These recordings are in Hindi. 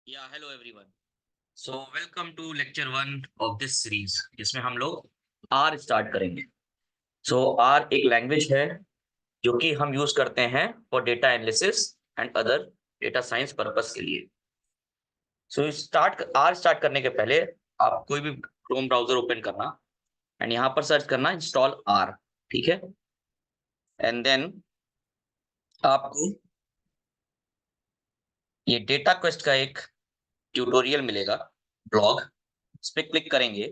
Hello everyone. So welcome to lecture one of this series जिसमें हम लोग आर स्टार्ट करेंगे। आर एक लैंग्वेज है जो कि हम यूज करते हैं for data analysis and other data science purpose के लिए। स्टार्ट करने के पहले आप कोई भी क्रोम ब्राउजर ओपन करना एंड यहाँ पर सर्च करना इंस्टॉल आर। ठीक है, एंड देन आपको ये डेटा क्वेस्ट का एक ट्यूटोरियल मिलेगा, ब्लॉग। इस पे क्लिक करेंगे।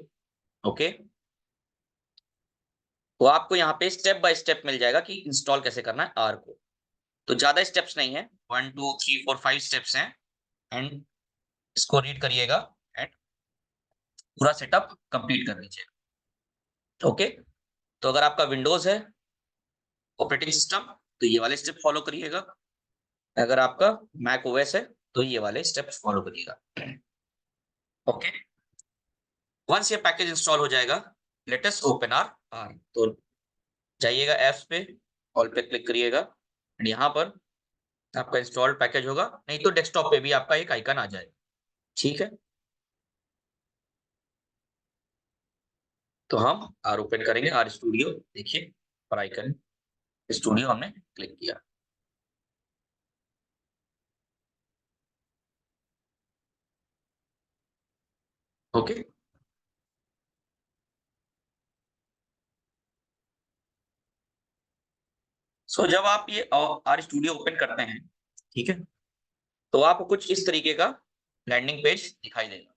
ओके, तो आपको यहाँ पे स्टेप बाय स्टेप मिल जाएगा कि इंस्टॉल कैसे करना है आर को। तो ज्यादा स्टेप्स नहीं है, 1 2 3 4 5 स्टेप्स हैं। एंड इसको रीड करिएगा एंड पूरा सेटअप कंप्लीट कर लीजिए। ओके, तो अगर आपका विंडोज है ऑपरेटिंग सिस्टम तो ये वाले स्टेप फॉलो करिएगा। अगर आपका मैक ओएस है तो ये वाले स्टेप्स फॉलो करिएगा। ओके, वंस ये पैकेज इंस्टॉल हो जाएगा, let us open R R. तो जाइएगा ऐप्स पे, ऑल पे क्लिक करिएगा एंड यहाँ पर आपका इंस्टॉल्ड पैकेज होगा, नहीं तो डेस्कटॉप पे भी आपका एक आइकन आ जाएगा। ठीक है, तो हम आर ओपन करेंगे, आर स्टूडियो देखिए और आइकन स्टूडियो हमने क्लिक किया। ओके, जब आप ये आर स्टूडियो ओपन करते हैं, ठीक है, तो आपको कुछ इस तरीके का लैंडिंग पेज दिखाई देगा।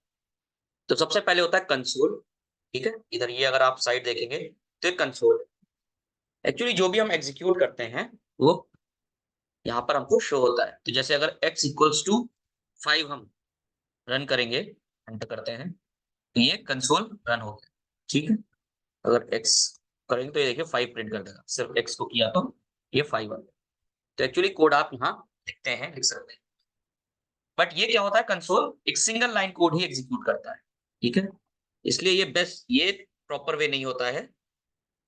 तो सबसे पहले होता है कंसोल। ठीक है, इधर ये अगर आप साइड देखेंगे तो ये कंसोल। एक्चुअली जो भी हम एग्जीक्यूट करते हैं वो यहाँ पर हमको शो होता है। तो जैसे अगर x इक्वल्स टू 5 हम रन करेंगे, एंटर करते हैं, तो ये कंसोल रन हो गया। ठीक है, अगर x करेंगे तो ये देखिए 5 प्रिंट कर देगा। सिर्फ x को किया तो ये 5 आ गया। तो एक्चुअली कोड आप यहाँ लिखते हैं, लिख सकते हैं। बट ये क्या होता है, कंसोल एक सिंगल लाइन कोड ही एग्जीक्यूट करता है। ठीक है, इसलिए ये प्रॉपर वे नहीं होता है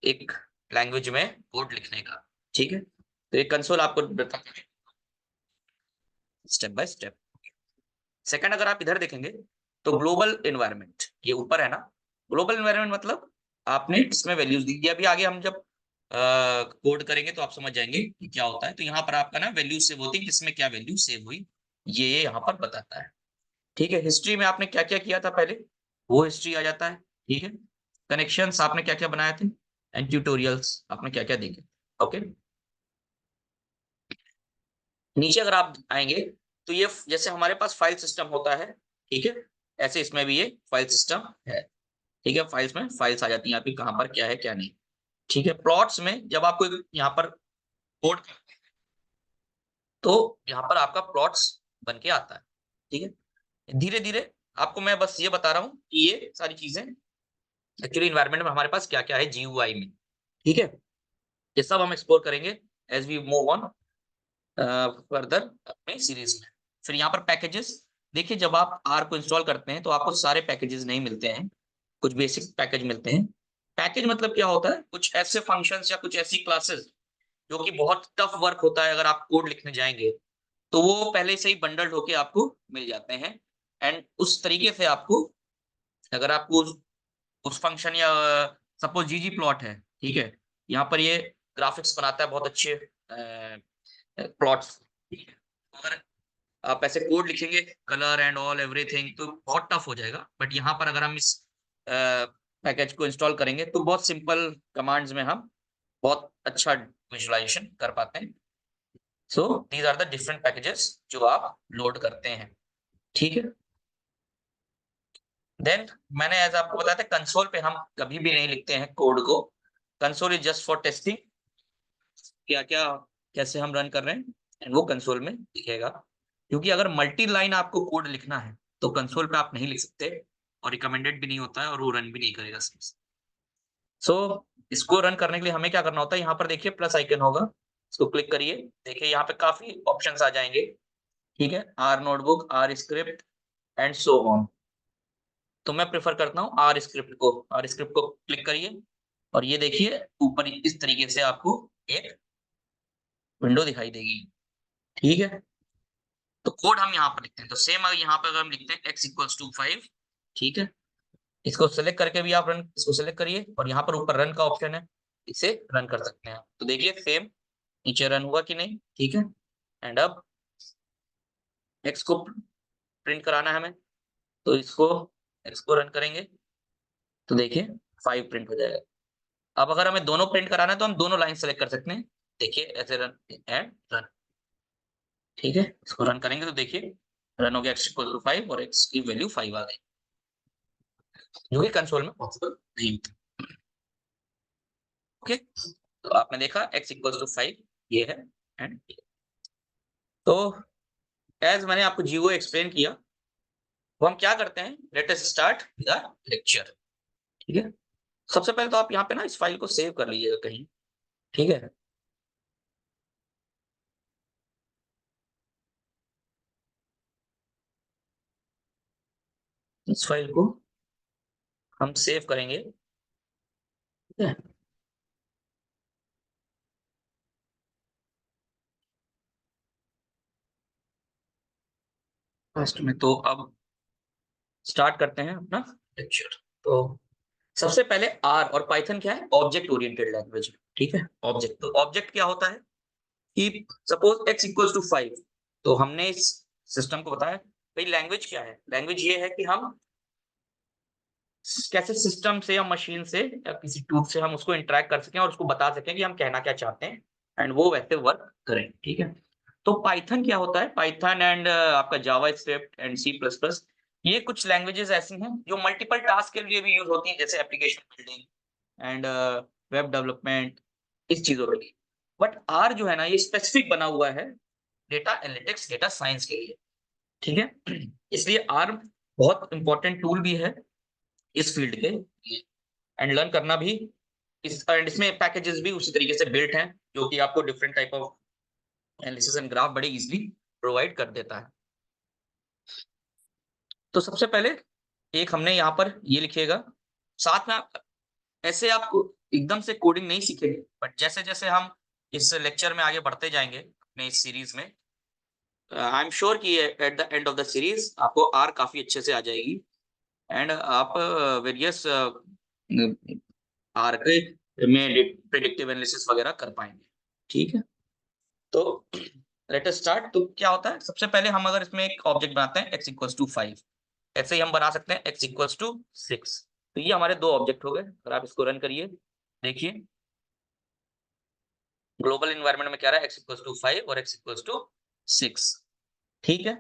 एक लैंग्वेज में कोड लिखने का। ठीक है, तो ये कंसोल आपको बताता है स्टेप बाय स्टेप। सेकंड, अगर आप इधर देखेंगे तो ग्लोबल एनवायरनमेंट ये ऊपर है ना। ग्लोबल एनवायरनमेंट मतलब आपने इसमें वैल्यूज दी है। अभी आगे हम जब कोड करेंगे तो आप समझ जाएंगे कि क्या होता है। तो यहाँ पर आपका ना वैल्यू सेव होती है, किसमें क्या वैल्यू सेव हुई ये यहाँ पर बताता है। ठीक है, हिस्ट्री में आपने क्या क्या किया था पहले वो हिस्ट्री आ जाता है। ठीक है, कनेक्शंस आपने क्या क्या बनाए थे एंड ट्यूटोरियल्स आपने क्या क्या देखे। ओके, नीचे अगर आप आएंगे तो ये जैसे हमारे पास फाइल सिस्टम होता है, ठीक है, ऐसे इसमें भी ये फाइल सिस्टम है। ठीक है, फाइल्स में फाइल्स आ जाती हैं आपकी, कहाँ पर क्या है क्या नहीं। ठीक है, प्लॉट्स में जब आपको यहाँ पर कोड तो यहाँ पर आपका प्लॉट्स बन के आता है। ठीक है, धीरे धीरे आपको मैं बस ये बता रहा हूँ कि ये सारी चीजें एक्चुअली इन्वायरमेंट में हमारे पास क्या क्या है जीयूआई में। ठीक है, ये सब हम एक्सप्लोर करेंगे as we move on further अपने सीरीज में। फिर यहाँ पर पैकेजेस देखिए, जब आप आर को इंस्टॉल करते हैं तो आपको सारे पैकेजेस नहीं मिलते हैं, कुछ बेसिक पैकेज मिलते हैं। पैकेज मतलब क्या होता है, कुछ ऐसे फंक्शंस या कुछ ऐसी क्लासेस जो कि बहुत टफ वर्क होता है अगर आप कोड लिखने जाएंगे, तो वो पहले से ही बंडल्ड होके आपको मिल जाते हैं। एंड उस तरीके से आपको, अगर आपको उस फंक्शन या सपोज जीजी प्लॉट है, ठीक है, यहाँ पर ये ग्राफिक्स बनाता है बहुत अच्छे प्लॉट्स। अगर आप ऐसे कोड लिखेंगे कलर एंड ऑल एवरीथिंग तो बहुत टफ हो जाएगा। बट यहाँ पर अगर हम इस पैकेज को इंस्टॉल करेंगे तो बहुत सिंपल कमांड्स में हम बहुत अच्छा विजुअलाइजेशन कर पाते हैं। So these are the different packages जो आप लोड करते हैं। ठीक है, देन मैंने एज आपको बताया था कंसोल पे हम कभी भी नहीं लिखते हैं कोड को। Console is just for testing, क्या क्या कैसे हम रन कर रहे हैं एंड वो कंसोल में दिखेगा। क्योंकि अगर मल्टी लाइन आपको कोड लिखना है तो कंसोल पे आप नहीं लिख सकते, और रिकमेंडेड भी नहीं होता है और वो रन भी नहीं करेगा सही से। सो इसको रन करने के लिए हमें क्या करना होता है, यहाँ पर देखिए प्लस आइकन होगा, इसको क्लिक करिए। देखिए यहाँ पे काफी ऑप्शंस आ जाएंगे। ठीक है, R notebook, R script and so on. तो मैं प्रेफर करता हूँ आर स्क्रिप्ट को। आर स्क्रिप्ट को क्लिक करिए और ये देखिए ऊपर इस तरीके से आपको एक विंडो दिखाई देगी। ठीक है, तो कोड हम यहाँ पर लिखते हैं, तो सेम यहाँ पर अगर हम लिखते हैं x इक्वल्स टू 5, ठीक है, इसको सेलेक्ट करके भी आप रन, इसको सेलेक्ट करिए और यहाँ पर ऊपर रन का ऑप्शन है, इसे रन कर सकते हैं। तो देखिए सेम नीचे रन हुआ कि नहीं, ठीक है। एंड अब x को प्रिंट कराना है हमें, तो इसको x को रन करेंगे तो देखिए 5 प्रिंट हो जाएगा। अब अगर हमें दोनों प्रिंट कराना है तो हम दोनों लाइन सेलेक्ट कर सकते हैं, देखिए ऐसे रन एंड रन, ठीक है। इसको रन करेंगे तो देखिए रन हो गया x इक्वल टू 5 और x की वैल्यू 5 आ गई, जो कि कंसोल में पॉसिबल नहीं होता। ओके, तो आपने देखा x इक्वल टू 5 ये है एंड तो एज मैंने आपको जीओ एक्सप्लेन किया, वो हम क्या करते हैं, let us start the lecture, ठीक है। सबसे पहले तो आप यहाँ पे ना इस फाइल को सेव कर लीजिएगा कहीं, ठीक है। इस फाइल को हम सेव करेंगे, ठीक है। फर्स्ट में तो अब स्टार्ट करते हैं अपना लेक्चर। तो सबसे पहले आर और पाइथन क्या है, ऑब्जेक्ट ओरिएंटेड लैंग्वेज, ठीक है। ऑब्जेक्ट, तो ऑब्जेक्ट क्या होता है कि सपोज x इक्वल्स टू 5, तो हमने इस सिस्टम को बताया भाई लैंग्वेज क्या है, लैंग्वेज ये है कि हम कैसे सिस्टम से या मशीन से या किसी टूल से हम उसको इंटरेक्ट कर सकें और उसको बता सकें कि हम कहना क्या चाहते हैं एंड वो वैसे वर्क करें, ठीक है। तो पाइथन क्या होता है, पाइथन एंड आपका Java script and C plus plus, ये कुछ लैंग्वेजेस ऐसी हैं जो मल्टीपल टास्क के लिए भी यूज होती हैं, जैसे application building and web development, इस चीजों के लिए। बट आर जो है ना, ये स्पेसिफिक बना हुआ है डेटा एनालिटिक्स, डेटा साइंस के लिए, ठीक है। इसलिए आर बहुत इंपॉर्टेंट टूल भी है इस फील्ड के लिए एंड लर्न करना भी, इस एंड इसमें पैकेजेस भी उसी तरीके से बिल्ट हैं जो कि आपको different type of analysis and graph बड़े इजीली प्रोवाइड कर देता है। तो सबसे पहले एक हमने यहाँ पर ये लिखिएगा, साथ में आप ऐसे आप एकदम से कोडिंग नहीं सीखेंगे, बट जैसे जैसे हम इस लेक्चर में आगे बढ़ते जाएंगे अपने इस सीरीज में, आई एम श्योर कि at the end of the series आपको आर काफी अच्छे से आ जाएगी एंड आप वेरियस आर के में प्रिडिक्टिव एनालिसिस वगैरह कर पाएंगे, ठीक है। तो लेट अस स्टार्ट। तो क्या होता है, सबसे पहले हम अगर इसमें एक ऑब्जेक्ट बनाते हैं x इक्वल्स टू 5, ऐसे ही हम बना सकते हैं x इक्वल्स टू 6। तो ये हमारे दो ऑब्जेक्ट हो गए। अगर आप इसको रन करिए, देखिए ग्लोबल एनवायरनमेंट में क्या रहा है, x इक्वल्स टू 5 और x इक्वल्स टू 6, ठीक है।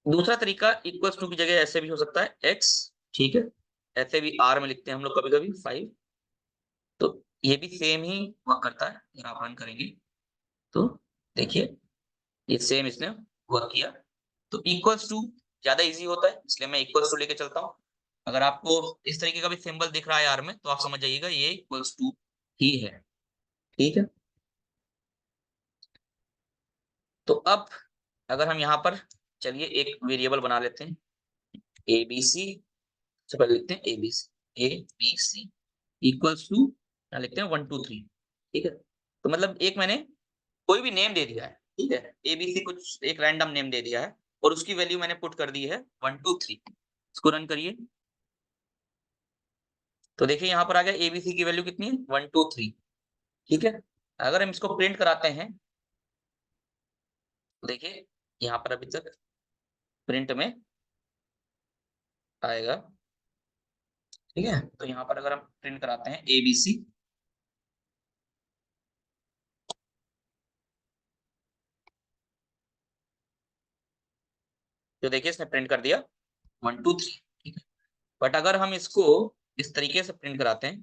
दूसरा तरीका इक्वल्स टू की जगह ऐसे भी हो सकता है x, ठीक है, ऐसे भी r में लिखते हैं हम लोग कभी कभी 5, तो ये भी सेम ही वर्क करता है। अगर आप रन करेंगे तो देखिए ये सेम इसने वर्क किया। तो इक्वल्स टू ज्यादा इजी होता है, इसलिए मैं इक्वल्स टू लेके चलता हूँ। अगर आपको इस तरीके का भी सिंबल दिख रहा है आर में, तो आप समझ जाइएगा ये इक्वल्स टू ही है, ठीक है। तो अब अगर हम यहाँ पर चलिए एक वेरिएबल बना लेते हैं ए बी सी, सबसे पहले लिखते हैं A B C equals to, क्या लिखते हैं 1 2 3, ठीक है। तो मतलब एक मैंने कोई भी नेम दे दिया है, ठीक है, एबीसी कुछ एक रैंडम नेम दे दिया है और उसकी वैल्यू मैंने पुट कर दी है 1 2 3। इसको रन करिए तो देखिए यहाँ पर आ गया एबीसी की वैल्यू कितनी है 1 2 3, ठीक है। अगर हम इसको प्रिंट कराते हैं तो देखिए यहाँ पर अभी तक प्रिंट में आएगा, ठीक है। तो यहाँ पर अगर हम प्रिंट कराते हैं एबीसी, तो देखिए इसने प्रिंट कर दिया 1 2 3, ठीक है। बट अगर हम इसको इस तरीके से प्रिंट कराते हैं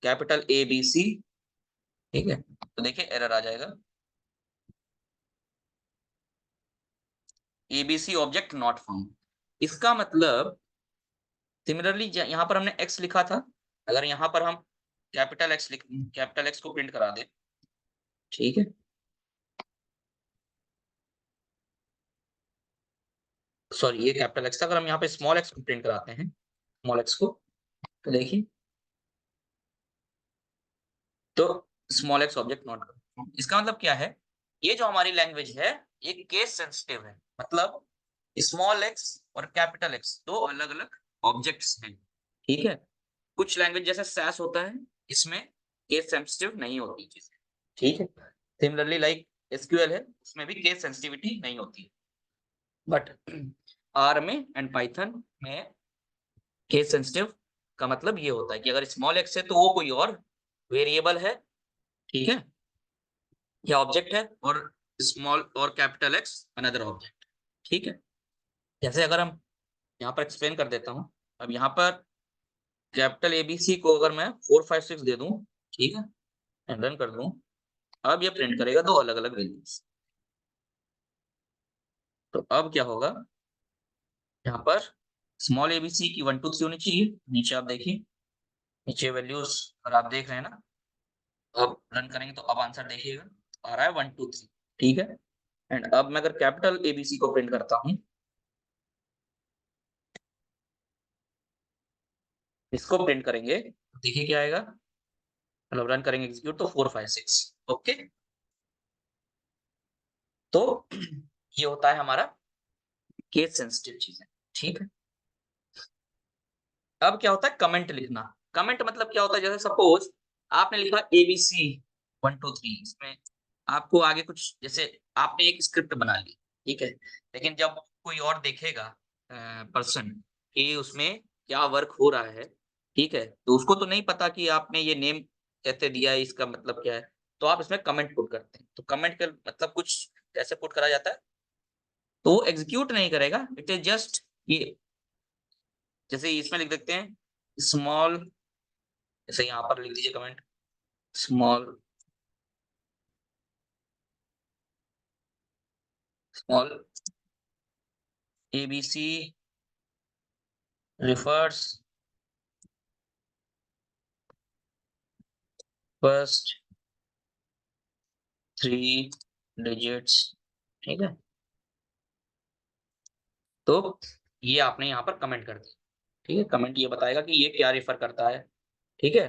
कैपिटल ए बी सी, ठीक है, तो देखिए एरर आ जाएगा, एबीसी ऑब्जेक्ट नॉट फाउंड। इसका मतलब सिमिलरली यहाँ पर हमने x लिखा था, अगर यहाँ पर हम कैपिटल एक्स को प्रिंट करा दें, ठीक है, सॉरी ये कैपिटल एक्स था, अगर हम यहाँ पे स्मॉल एक्स को प्रिंट कराते हैं, स्मॉल एक्स को, तो देखिए तो स्मॉल एक्स ऑब्जेक्ट नॉट, इसका मतलब क्या है, ये जो हमारी लैंग्वेज है ये केस सेंसिटिव है, मतलब स्मॉल एक्स और कैपिटल एक्स दो अलग अलग ऑब्जेक्ट्स हैं, ठीक है। कुछ लैंग्वेज जैसे सैस होता है, इसमें केस सेंसिटिव नहीं होती चीजें, ठीक है। सिमिलरली लाइक एसक्यूएल है, उसमें भी केस सेंसिटिविटी नहीं होती, बट आर में एंड पाइथन में केस सेंसिटिव का मतलब ये होता है कि अगर स्मॉल एक्स है तो वो कोई और वेरिएबल है, ठीक है, या ऑब्जेक्ट है, और स्मॉल और कैपिटल एक्स अनदर ऑब्जेक्ट, ठीक है। जैसे अगर हम यहाँ पर एक्सप्लेन कर देता हूँ, अब यहाँ पर कैपिटल एबीसी को अगर मैं 456 दे दूं, ठीक है, एंड रन कर दूं, अब ये प्रिंट करेगा दो अलग अलग वैल्यूज। तो अब क्या होगा, यहाँ पर स्मॉल एबीसी की 1 2 3 होनी चाहिए, नीचे आप देखिए, नीचे वैल्यूज और आप देख रहे हैं ना, अब रन करेंगे तो अब आंसर देखिएगा, आ रहा है 1 2 3, ठीक है। एंड अब मैं अगर कैपिटल एबीसी को प्रिंट करता हूँ, इसको प्रिंट करेंगे, देखिए क्या आएगा, मतलब रन करेंगे एग्जीक्यूट तो 456, ओके। तो ये होता है हमारा केस सेंसिटिव चीजें, ठीक है। अब क्या होता है कमेंट लिखना। कमेंट मतलब क्या होता है, जैसे सपोज आपने लिखा एबीसी 1 2 3, इसमें आपको आगे कुछ, जैसे आपने एक स्क्रिप्ट बना ली, ठीक है, लेकिन जब कोई और देखेगा पर्सन कि उसमें क्या वर्क हो रहा है, ठीक है, तो उसको तो नहीं पता कि आपने ये नेम कैसे दिया है, इसका मतलब क्या है, तो आप इसमें कमेंट पुट करते हैं। तो कमेंट का मतलब कुछ कैसे पुट करा जाता है, तो वो एग्जीक्यूट नहीं करेगा, इट इज जस्ट ये, जैसे इसमें लिख देते हैं स्मॉल, जैसे यहाँ पर लिख दीजिए comment small, small ABC refers first 3 digits, ठीक है। तो ये आपने यहाँ पर कमेंट कर दिया, ठीक है, कमेंट ये बताएगा कि ये क्या रेफर करता है, ठीक है।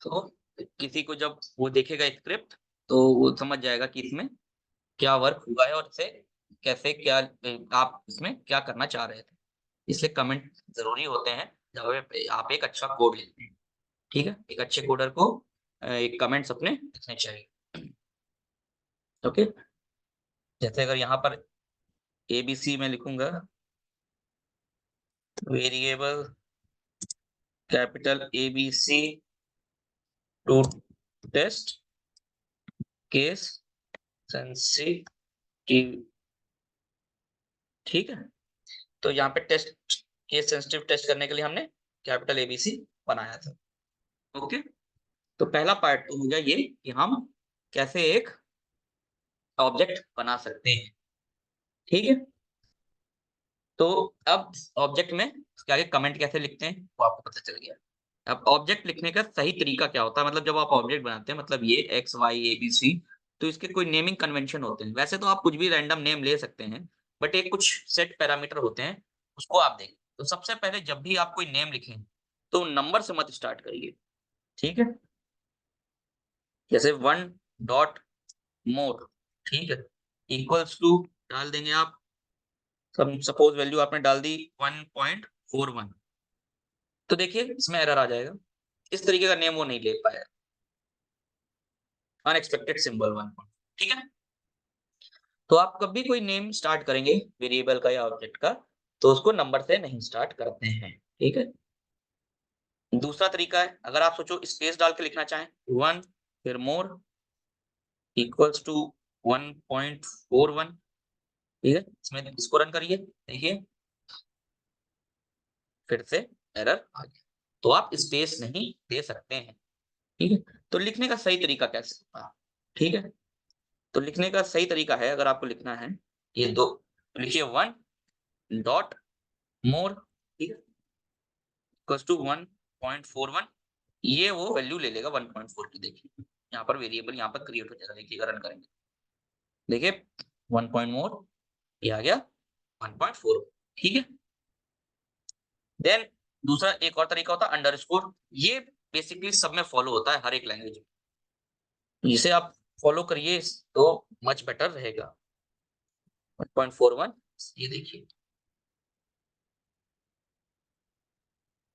तो किसी को जब वो देखेगा स्क्रिप्ट, तो वो समझ जाएगा कि इसमें क्या वर्क हुआ है और इसे कैसे क्या आप इसमें क्या करना चाह रहे थे। इसलिए कमेंट जरूरी होते हैं जब आप एक अच्छा कोड लिखते हैं, ठीक है। एक अच्छे कोडर को एक कमेंट्स अपने लिखने चाहिए, ओके। जैसे अगर यहाँ पर एबीसी में लिखूंगा variable capital ABC to test case sensitive, ठीक है। तो यहाँ पे टेस्ट केस सेंसिटिव टेस्ट करने के लिए हमने कैपिटल एबीसी बनाया था, ओके। तो पहला पार्ट तो हो गया ये कि हम कैसे एक ऑब्जेक्ट बना सकते हैं, ठीक है। तो अब ऑब्जेक्ट में उसके आगे कमेंट कैसे लिखते हैं वो आपको पता चल गया। अब ऑब्जेक्ट लिखने का सही तरीका क्या होता है, मतलब जब आप ऑब्जेक्ट बनाते हैं, मतलब ये X Y A B C, तो इसके कोई नेमिंग कन्वेंशन होते हैं। वैसे तो आप कुछ भी रैंडम नेम ले सकते हैं, बट एक कुछ सेट पैरामीटर होते हैं, उसको आप देखें। तो सबसे पहले जब भी आप कोई नेम लिखें, तो नंबर से मत स्टार्ट करिए, ठीक है। जैसे 1 डॉट मोर, ठीक है, इक्वल्स टू डाल देंगे आप, सपोज वैल्यू आपने डाल दी 1.41, तो देखिए इसमें एरर आ जाएगा, इस तरीके का नेम वो नहीं ले पाया, अनएक्सपेक्टेड सिंबल 1, ठीक है। तो आप कभी कोई नेम स्टार्ट करेंगे वेरिएबल का या ऑब्जेक्ट का, तो उसको नंबर से नहीं स्टार्ट करते हैं, ठीक है। दूसरा तरीका है, अगर आप सोचो स्पेस डाल के लिखना चाहें, 1 फिर मोर इक्वल्स टू 1.41, ठीक है, इसमें इसको रन करिए, देखिए फिर से एरर आ गया। तो आप स्पेस नहीं दे सकते हैं, ठीक है। तो लिखने का सही तरीका कैसे होगा, ठीक है। तो लिखने का सही तरीका है, अगर आपको लिखना है ये दो, तो लिखिए 1 डॉट मोर, ठीक है, इक्वल्स टू 1.41, ये वो वैल्यू ले लेगा 1.4 की, देखिए यहाँ पर वेरिएबल यहाँ पर क्रिएट हो जाएगा, देखिए रन करेंगे, देखिए 1 पॉइंट मोर, ये आ गया 1.4, ठीक है। देन दूसरा एक और तरीका होता है अंडरस्कोर, ये बेसिकली सब में फॉलो होता है हर एक लैंग्वेज में, जिसे आप फॉलो करिए तो मच बेटर रहेगा। 1.41 ये देखिए,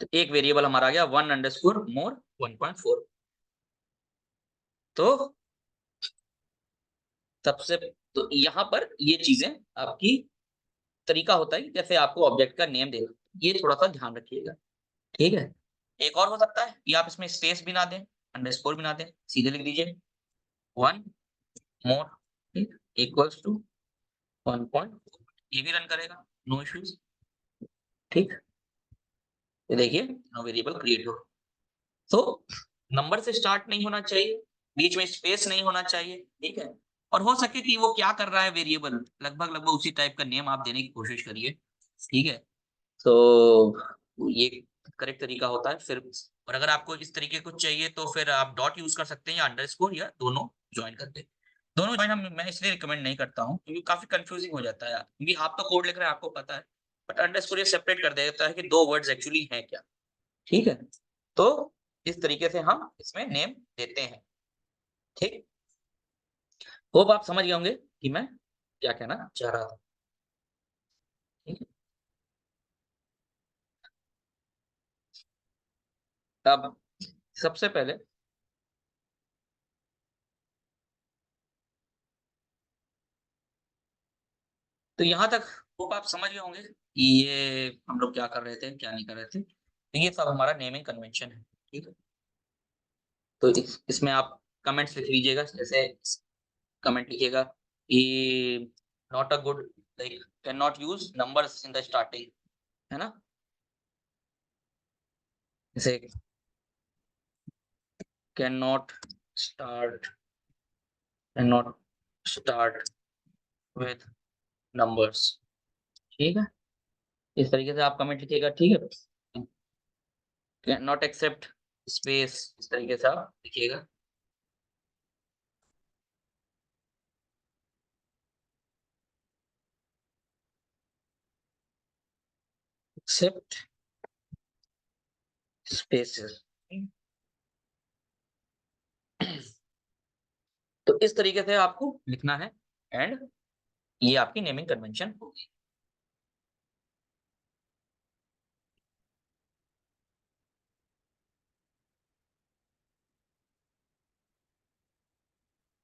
तो एक वेरिएबल हमारा आ गया 1 अंडरस्कोर मोर 1.4। तो सबसे तो यहाँ पर ये चीजें आपकी तरीका होता है कि कैसे आपको ऑब्जेक्ट का नेम देना, ये थोड़ा-सा ध्यान रखिएगा, ठीक है? एक और हो सकता है कि आप इसमें स्पेस भी ना दें, अंडरस्कोर भी ना दें, सीधे लिख दीजिए 1 मोर, ठीक, इक्वल्स टू 1. ये भी रन करेगा, नो इश्यूज़, ठीक? ये देखिए नो वेरिएबल क्रिएट हो। तो नंबर से स्टार्ट नहीं होना चाहिए, बीच में स्पेस नहीं होना चाहिए, ठीक है? और हो सके कि वो क्या कर रहा है वेरिएबल, लगभग-लगभग उसी टाइप का नेम आप देने की कोशिश करिए, ठीक है? तो ये करेक्ट तरीका होता है फिर। और अगर आपको इस तरीके कुछ चाहिए तो फिर आप डॉट यूज़ कर सकते हैं या अंडरस्कोर या दोनों जॉइन करके। दोनों जॉइन हम मैं इसलिए रिकमेंड नहीं करता हूँ क्योंकि काफ़ी कन्फ्यूज़िंग हो जाता है यार, क्योंकि आप तो कोड लिख रहे हैं आपको पता है, बट अंडरस्कोर ये सेपरेट कर देता है कि 2 वर्ड्स एक्चुअली हैं क्या, ठीक है? तो इस तरीके से हम इसमें नेम देते हैं, ठीक? होप आप समझ गए होंगे कि मैं क्या कहना चाह रहा था, ठीक है? अब सबसे पहले तो यहाँ तक होप आप समझ गए होंगे कि ये हम लोग क्या कर रहे थे, क्या नहीं कर रहे थे। तो ये सब हमारा नेमिंग कन्वेंशन है, ठीक है? तो इसमें आप कमेंट्स लिख लीजिएगा, जैसे कमेंट लिखिएगा कि not a good like can not use numbers in the starting, है ना? जैसे can not start can not start with numbers, ठीक है? इस तरीके से आप कमेंट लिखिएगा, ठीक है? कैन नॉट एक्सेप्ट स्पेस, इस तरीके से आप लिखिएगा। Except spaces. तो इस तरीके से आपको लिखना है एंड ये आपकी नेमिंग कन्वेंशन होगी।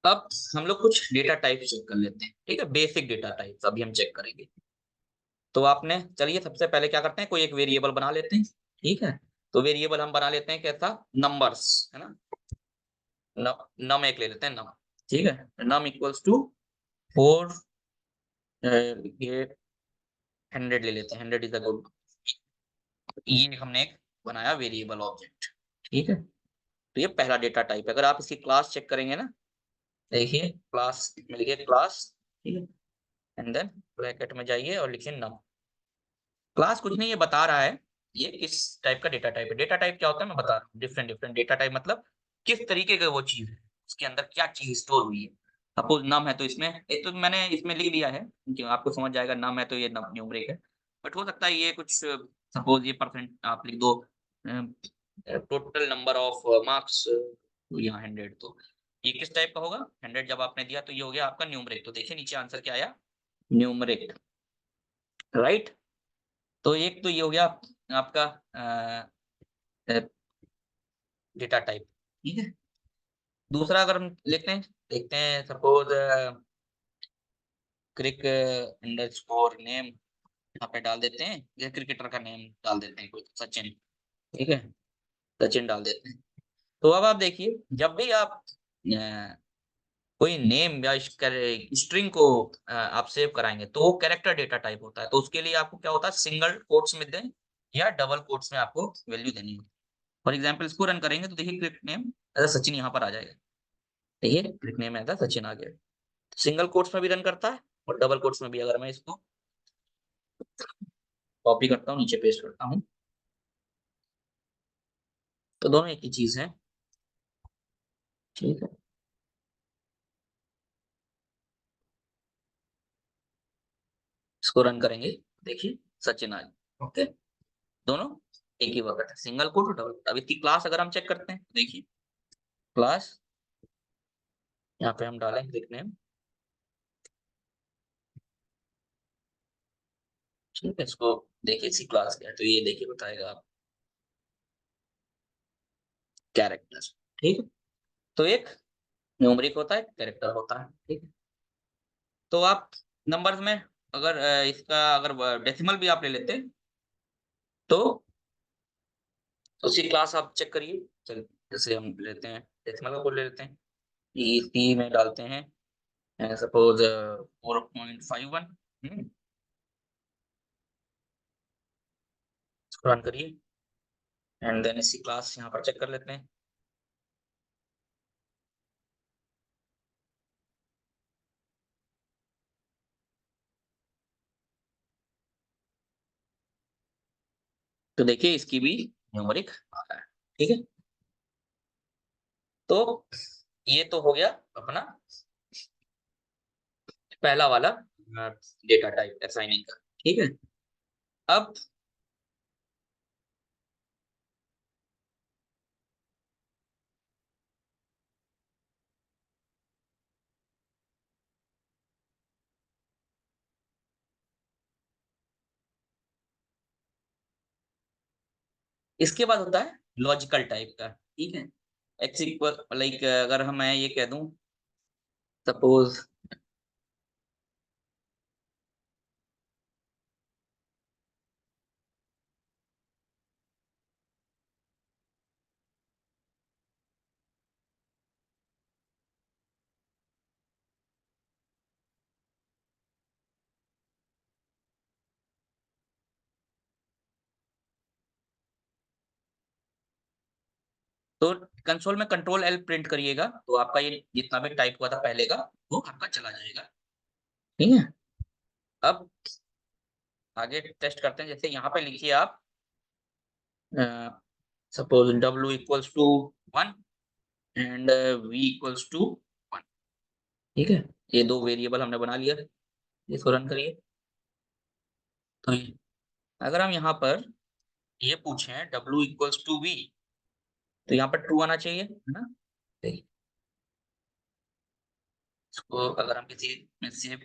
अब हम लोग कुछ डेटा टाइप चेक कर लेते हैं, ठीक है? बेसिक डेटा टाइप्स अभी हम चेक करेंगे। तो आपने चलिए सबसे पहले क्या करते हैं, कोई एक वेरिएबल बना लेते हैं, ठीक है? तो वेरिएबल हम बना लेते हैं कैसा? नंबर्स, है ना? न नम एक ले लेते हैं नम, ठीक है? नम इक्वल्स टू 4 ये 100 ले लेते हैं, 100 इज़ अ गुड। ये हमने एक बनाया वेरिएबल ऑब्जेक्ट, ठीक है? तो ये पहला डेटा टाइप है। अगर आप इसकी क्लास चेक करेंगे ना, देखिए क्लास में लिखिए क्लास, ठीक है? एंड देन ब्रैकेट में जाइए और लिखिए नम। क्लास कुछ नहीं ये बता रहा है, ये किस टाइप का डेटा टाइप है। डेटा टाइप क्या होता है मैं बता रहा हूँ, डिफरेंट डिफरेंट डेटा टाइप मतलब किस तरीके का वो चीज़ है, उसके अंदर क्या चीज़ स्टोर हुई है। सपोज़ नम है तो इसमें एक तो मैंने इसमें लिख दिया है, कि आपको समझ जाएगा नम है तो ये नम न्यूमरिक है। बट हो सकता है ये कुछ सपोज़ ये परसेंट आप लिख दो टोटल नंबर ऑफ मार्क्स यहाँ 100, तो ये किस टाइप का होगा? 100 जब आपने दिया तो ये हो गया आपका न्यूमरिक। तो देखिए नीचे आंसर क्या आया? Numeric, right? तो एक तो ये हो गया आपका अ अ, डेटा टाइप, ठीक है? दूसरा अगर हम लेते हैं देखते हैं सपोज़ क्रिक अंडरस्कोर नेम यहाँ पे डाल देते हैं, या क्रिकेटर का नेम डाल देते हैं कोई सचिन, ठीक है? सचिन डाल देते हैं। तो अब आप देखिए जब भी आप कोई नेम या स्ट्रिंग को आप सेव कराएँगे तो वो कैरेक्टर डेटा टाइप होता है। तो उसके लिए आपको क्या होता है सिंगल कोट्स में दें या डबल कोट्स में आपको वैल्यू देनी होती है। फॉर एग्ज़ाम्पल इसको रन करेंगे तो देखिए क्रिक नेम सचिन यहाँ पर आ जाएगा। देखिए क्रिक नेम सचिन आ गया। सिंगल कोट्स में भी रन करता है और डबल कोट्स में भी। अगर मैं इसको कॉपी करता हूँ, नीचे पेस्ट करता हूँ, तो दोनों एक ही चीज़ है, ठीक है? इसको रन करेंगे, देखिए सचिन आ गया, ओके? दोनों एक ही वक़्त है, सिंगल कोट और डबल कोट। अब इसकी क्लास अगर हम चेक करते हैं, देखिए क्लास यहाँ पे हम डालें क्लिक नेम, ठीक है। इसको देखिए सी क्लास का है, तो ये देखिए बताएगा आप कैरेक्टर, ठीक है। तो एक न्यूमरिक होता है, कैरेक्टर होता है, ठीक है। तो आप नंबर्स में अगर इसका अगर डेसिमल भी आप ले लेते हैं तो उसी क्लास आप चेक करिए। चल जैसे हम लेते हैं डेसिमल का कोड ले लेते हैं, ईसी में डालते हैं सपोज 4.51, इसको रन करिए एंड देन इसी क्लास यहाँ पर चेक कर लेते हैं। तो देखिए इसकी भी न्यूमरिक आ रहा है, ठीक है। तो ये तो हो गया अपना पहला वाला डेटा टाइप असाइनिंग का, ठीक है। अब इसके बाद होता है लॉजिकल टाइप का, ठीक है। एक्स इक्वल लाइक अगर हम मैं ये कह दूं सपोज तो कंसोल में कंट्रोल एल प्रिंट करिएगा, तो आपका ये जितना भी टाइप हुआ था पहले का वो आपका चला जाएगा, ठीक है। अब आगे टेस्ट करते हैं, जैसे यहाँ पे लिखिए आप suppose w equals to 1 and v equals to 1, ठीक है। ये दो वेरिएबल हमने बना लिया, इसको रन करिए। तो अगर हम यहाँ पर ये पूछें w इक्वल्स टू v, तो यहाँ पर ट्रू आना चाहिए, है ना। देखिए, इसको अगर हम किसी में सेव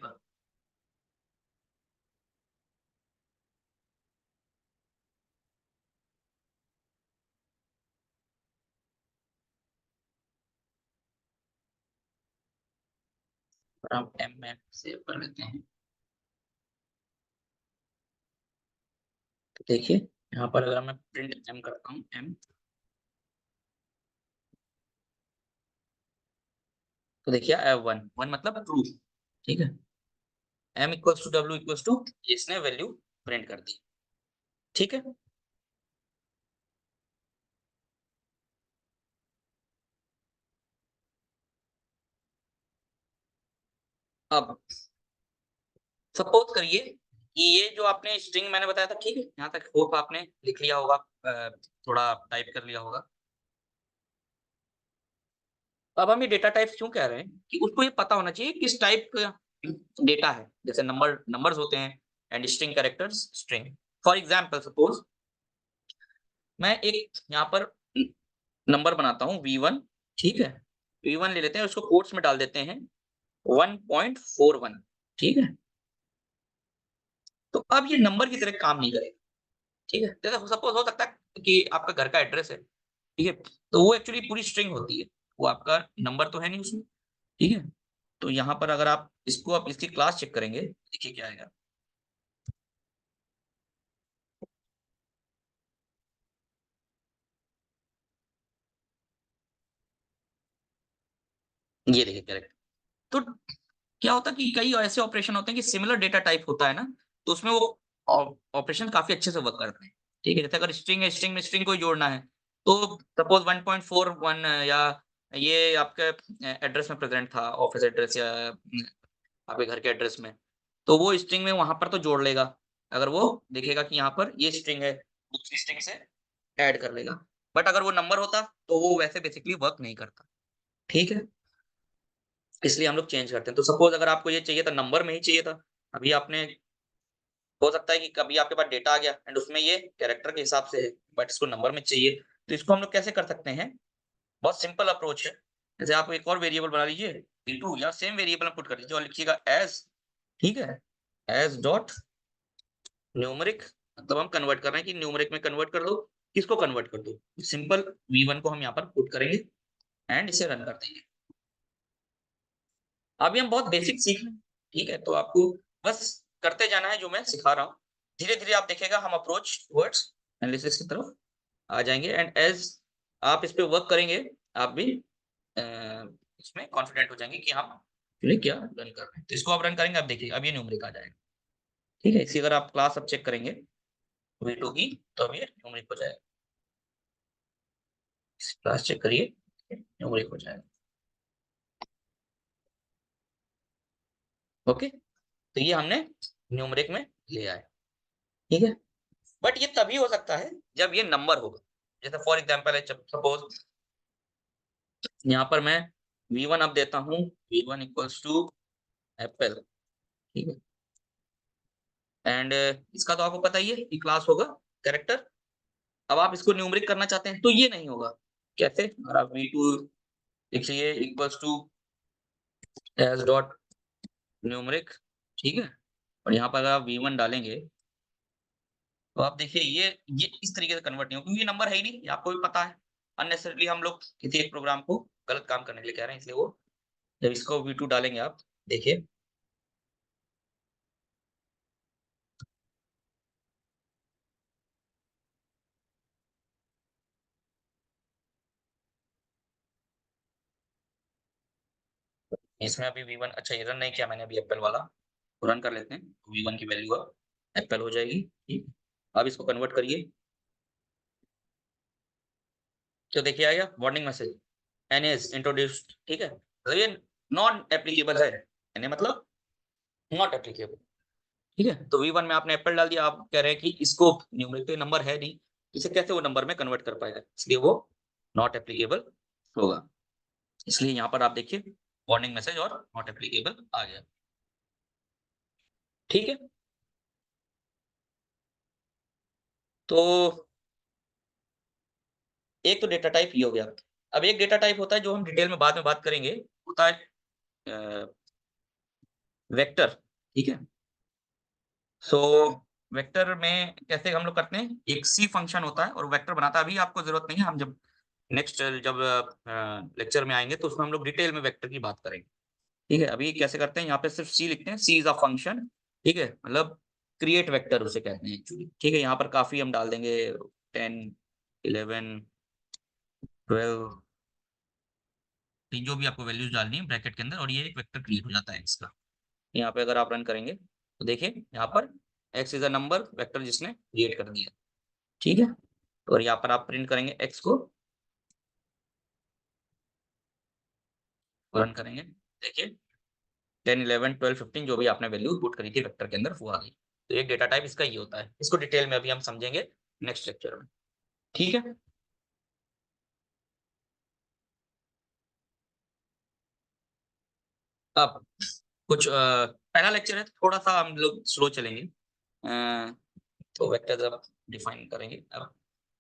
हम m में सेव कर लेते हैं, तो देखिए यहाँ पर अगर मैं प्रिंट m करता हूँ m, तो देखिए वन वन मतलब ट्रू, ठीक है। m equals to w equals to, इसने वैल्यू प्रिंट कर दी, ठीक है। अब सपोज करिए कि ये जो आपने स्ट्रिंग मैंने बताया था, ठीक है, यहाँ तक होप आपने लिख लिया होगा, थोड़ा टाइप कर लिया होगा। अब हम ये डेटा टाइप्स क्यों कह रहे हैं कि उसको ये पता होना चाहिए किस टाइप का डेटा है, जैसे नंबर्स होते हैं and string characters string. For example suppose मैं एक यहाँ पर नंबर बनाता हूँ v1, ठीक है। v1 ले लेते हैं, उसको कोट्स में डाल देते हैं 1.41, ठीक है। तो अब ये नंबर की तरह काम नहीं करेगा, ठीक है। जैसे सपोज हो सकता है कि आपका घर का एड्रेस है, ठीक है, तो वो एक्चुअली पूरी स्ट्रिंग होती है, वो आपका नंबर तो है नहीं उसमें, ठीक है। तो यहाँ पर अगर आप इसकी क्लास चेक करेंगे, देखिए क्या आएगा। ये देखिए करेक्ट। तो क्या होता है कि कई ऐसे ऑपरेशन होते हैं कि सिमिलर डेटा टाइप होता है ना, तो उसमें वो ऑपरेशन काफ़ी अच्छे से वर्क करते हैं, ठीक है। जैसे अगर स्ट्रिंग है, स्ट्रिंग में स्ट्रिंग को ही जोड़ना है, तो सपोज़ 1.41 या ये आपके एड्रेस में प्रेज़ेंट था, ऑफ़िस एड्रेस या आपके घर के एड्रेस में, तो वो स्ट्रिंग में वहाँ पर तो जोड़ लेगा। अगर वो देखेगा कि यहाँ पर ये स्ट्रिंग है, दूसरी स्ट्रिंग से ऐड कर लेगा। बट अगर वो नंबर होता, तो वो वैसे बेसिकली वर्क नहीं करता, ठीक है। इसलिए हम लोग चेंज करते हैं। तो सपोज़ अगर आपको ये चाहिए था, नंबर में ही चाहिए था, अभी आपने हो सकता है कि कभी आपके पास डेटा आ गया एंड उसमें ये कैरेक्टर के हिसाब से है, बट इसको नंबर में चाहिए। तो इसको हम लोग कैसे कर सकते हैं? बहुत सिंपल अप्रोच है। जैसे आप एक और वेरिएबल बना लीजिए, v2 या सेम वेरिएबल में पुट कर दीजिए और लिखिएगा एज, ठीक है, एज डॉट न्यूमेरिक, मतलब हम कन्वर्ट कर रहे हैं कि न्यूमेरिक में कन्वर्ट कर दो, किसको कन्वर्ट कर दो, सिंपल v1 को हम यहाँ पर पुट करेंगे एंड इसे रन कर देंगे। अभी हम बहुत बेसिक सीख रहे हैं, ठीक है, तो आपको बस करते जाना है जो मैं सिखा रहा हूँ। धीरे-धीरे आप देखिएगा हम अप्रोच टुवर्ड्स एनालिसिस की तरफ आ जाएँगे एंड एज़ आप इस पे वर्क करेंगे, आप भी अ, इसमें कॉन्फिडेंट हो जाएँगे कि हम एक्चुअली क्या रन कर रहे हैं। तो इसको आप रन करेंगे, आप देखिए अब ये न्यूमेरिक आ जाएगा, ठीक है? इसी अगर आप क्लास अब चेक करेंगे V2 की, तो अब ये न्यूमेरिक हो जाएगा। क्लास चेक करिए, न्यूमेरिक हो जाएगा। ओके? तो ये हमने न्यूमेरिक में ले आए, ठीक है? बट ये तभी हो सकता है जब ये नंबर होगा। जैसे फॉर एग्जांपल है, सपोज यहाँ पर मैं v1 अब देता हूँ, v1 इक्वल्स टू एप्पल, ठीक है? एंड इसका तो आपको पता ही है कि क्लास होगा कैरेक्टर। अब आप इसको न्यूमेरिक करना चाहते हैं तो ये नहीं होगा। कैसे? अगर आप v2 लिखिए equals to as dot numeric, ठीक है? और यहाँ पर अगर आप v1 डालेंगे तो आप देखिए ये इस तरीके से कन्वर्ट नहीं होगा क्योंकि ये नंबर है ही नहीं, ये आपको भी पता है। अननेसेसरीली हम लोग किसी एक प्रोग्राम को गलत काम करने के लिए कह रहे हैं, इसलिए वो जब इसको v2 डालेंगे आप, देखिए इसमें अभी v1 अच्छा ये रन नहीं किया मैंने अभी एप्पल वाला, तो रन कर लेते हैं। v1 की वैल्यू अब एप्पल हो जाएगी, ठीक। अब इसको कन्वर्ट करिए, तो देखिए आएगा warning message, N is introduced, ठीक है? मतलब ये नॉन एप्लीकेबल है, यानी मतलब नॉट एप्लीकेबल, ठीक है? तो v1 में आपने एप्पल डाल दिया, आप कह रहे हैं कि इसको न्यूमेरिक तो नंबर है नहीं, इसे कैसे वो नंबर में कन्वर्ट कर पाएगा? इसलिए वो नॉट एप्लीकेबल होगा। इसलिए यहाँ पर आप देखिए वार्निंग मैसेज और नॉट एप्लीकेबल आ गया, ठीक है? तो एक तो डेटा टाइप ये हो गया। अब एक डेटा टाइप होता है जो हम डिटेल में बाद में बात करेंगे, होता है अ, वेक्टर, ठीक है? सो वेक्टर में कैसे हम लोग करते हैं, एक सी फंक्शन होता है और वेक्टर बनाता है, अभी आपको ज़रूरत नहीं है, हम जब नेक्स्ट जब लेक्चर में आएँगे तो उसमें हम लोग डिटेल में वेक्टर की बात करेंगे, ठीक है? अभी कैसे करते हैं, यहाँ पे सिर्फ सी लिखते हैं, सी इज़ अ फंक्शन, ठीक है? मतलब क्रिएट वेक्टर उसे कहते हैं एक्चुअली, ठीक है? यहाँ पर काफ़ी हम डाल देंगे 10, 11, 12, जो भी आपको वैल्यूज़ डालनी है ब्रैकेट के अंदर और ये एक वेक्टर क्रिएट हो जाता है इसका। यहाँ पे अगर आप रन करेंगे, तो देखिए यहाँ पर x is a number vector जिसने क्रिएट कर दिया, ठीक है? और यहाँ पर आप प्रिंट करेंगे x को, रन करेंगे, देखिए 10, 11, 12, 15 जो भी आपने वैल्यू पुट करी थी वेक्टर के अंदर वो आ गई। तो एक डेटा टाइप इसका ये होता है। इसको डिटेल में अभी हम समझेंगे नेक्स्ट लेक्चर में, ठीक है? अब कुछ पहला लेक्चर है, थोड़ा-सा हम लोग स्लो चलेंगे। तो वेक्टर्स अब डिफाइन करेंगे। अब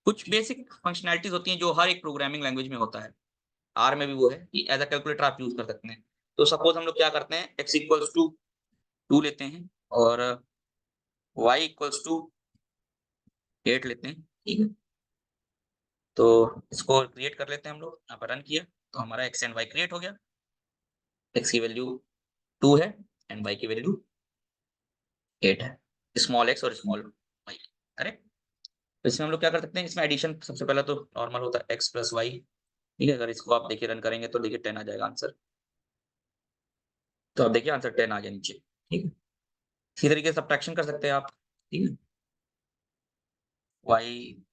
कुछ बेसिक फंक्शनैलिटीज़ होती हैं जो हर एक प्रोग्रामिंग लैंग्वेज में होता है। आर में भी वो है कि एज़ अ कैलकुलेटर आप यूज़ कर सकते हैं। तो सपोज़ हम लोग क्या करते हैं, x इक्वल्स टू 2 लेते हैं और y इक्वल्स टू 8 लेते हैं, ठीक है? तो इसको क्रिएट कर लेते हैं हम लोग, यहाँ पर रन किया, तो हमारा x एंड y क्रिएट हो गया। x की वैल्यू 2 है एंड y की वैल्यू 8 है। स्मॉल x और स्मॉल y, करेक्ट? तो इसमें हम लोग क्या कर सकते हैं, इसमें एडिशन सबसे पहला तो नॉर्मल होता है x प्लस y, ठीक है? अगर इसको आप देखिए रन करेंगे तो देखिए 10 आ जाएगा आंसर। तो आप देखिए आंसर 10 आ गया नीचे, ठीक है? इसी तरीके से सब्ट्रैक्शन कर सकते हैं आप, ठीक है? y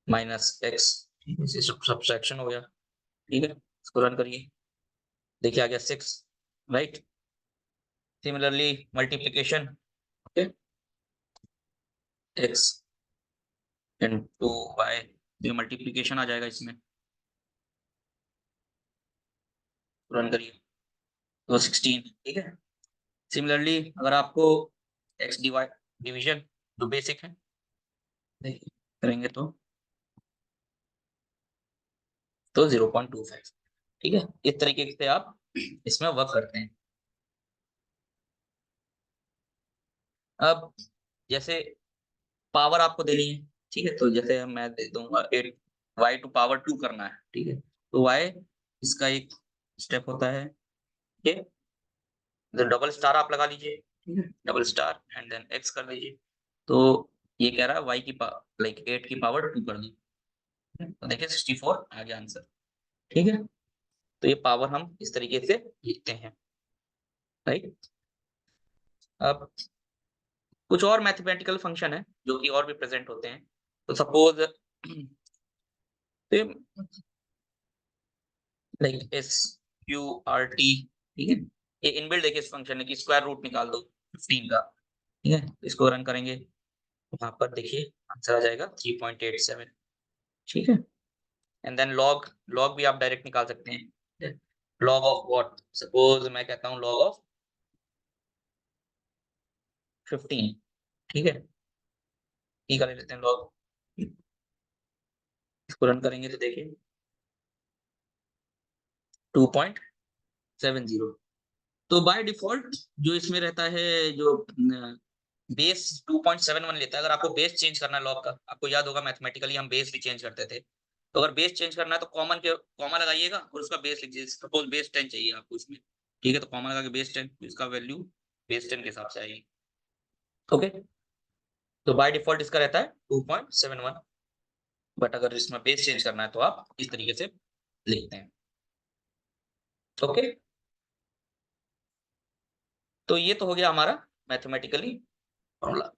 माइनस x, ठीक है? इसे सब्ट्रैक्शन हो गया, ठीक है? इसको रन करिए, देखिए आ गया 6, right? Similarly multiplication, okay? x into y, ये मल्टीप्लिकेशन आ जाएगा इसमें, रन करिए, तो 16, ठीक है? सिमिलरली अगर आपको x डिवीजन जो बेसिक है, देखिए करेंगे तो 0.25, ठीक है? इस तरीके से आप इसमें वर्क करते हैं। अब जैसे पावर आपको देनी है, ठीक है, तो जैसे मैं दे दूंगा एक y टू पावर 2 करना है, ठीक है, तो y इसका एक स्टेप होता है, ठीक है, तो डबल स्टार आप लगा लीजिए, ठीक है, double star and then x कर दीजिए। तो ये कह रहा है y की लाइक 8 की पावर 2 कर दो, तो देखिए 64 आ गया आंसर, ठीक है। तो ये पावर हम इस तरीके से लिखते हैं, राइट। अब कुछ और मैथमेटिकल फंक्शन है जो कि और भी प्रेजेंट होते हैं, तो suppose like S Q R T, ठीक है, ये इनबिल्ट देखिए इस फंक्शन है कि स्क्वायर रूट निकाल दो 15 का, ठीक है, तो इसको रन करेंगे, वहां पर देखिए आंसर आ जाएगा 3.87, ठीक है। एंड देन लॉग, लॉग भी आप डायरेक्ट निकाल सकते हैं, लॉग ऑफ व्हाट, सपोज मैं कहता हूँ लॉग ऑफ 15, ठीक है, ठीक है, ले लेते हैं लॉग, इसको रन करेंगे तो देखिए 2.70। तो बाय डिफॉल्ट जो इसमें रहता है, जो बेस 2.71 लेता है। अगर आपको बेस चेंज करना है लॉग का, आपको याद होगा मैथमेटिकली हम बेस भी चेंज करते थे, तो अगर बेस चेंज करना है तो कॉमन के कॉमा लगाइएगा और उसका बेस लिख दीजिए, सपोज बेस 10 चाहिए आपको इसमें, ठीक है, तो कॉमन लगा के बेस 10, इसका वैल्यू बेस 10 के हिसाब से आएगी, ओके। तो बाय डिफॉल्ट इसका रहता है 2.71, बट अगर इसमें बेस चेंज करना है तो आप इस तरीके से लिखते हैं, ओके। तो ये तो हो गया हमारा mathematically formula.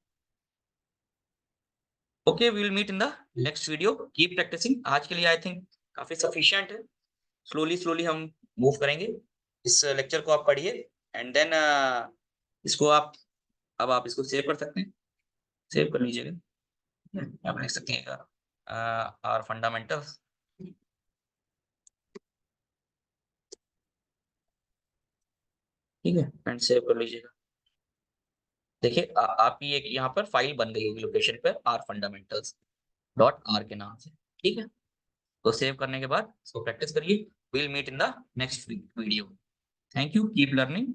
Okay, we will meet in the next video, keep practising. आज के लिए आई थिंक काफी सफिशिएंट है, स्लोली स्लोली हम मूव करेंगे। इस लेक्चर को आप पढ़िए एंड देन इसको आप, अब आप इसको सेव कर सकते हैं, सेव कर लीजिएगा, आप लिख सकते हैं आर फंडामेंटल्स, ठीक है, एंड सेव कर लीजिएगा। देखिए आपकी एक यहाँ पर फाइल बन गई होगी लोकेशन पर, आर फंडामेंटल्स डॉट आर के नाम से, ठीक है। तो सेव करने के बाद इसको प्रैक्टिस करिए, will meet in the next video. Thank you, keep learning.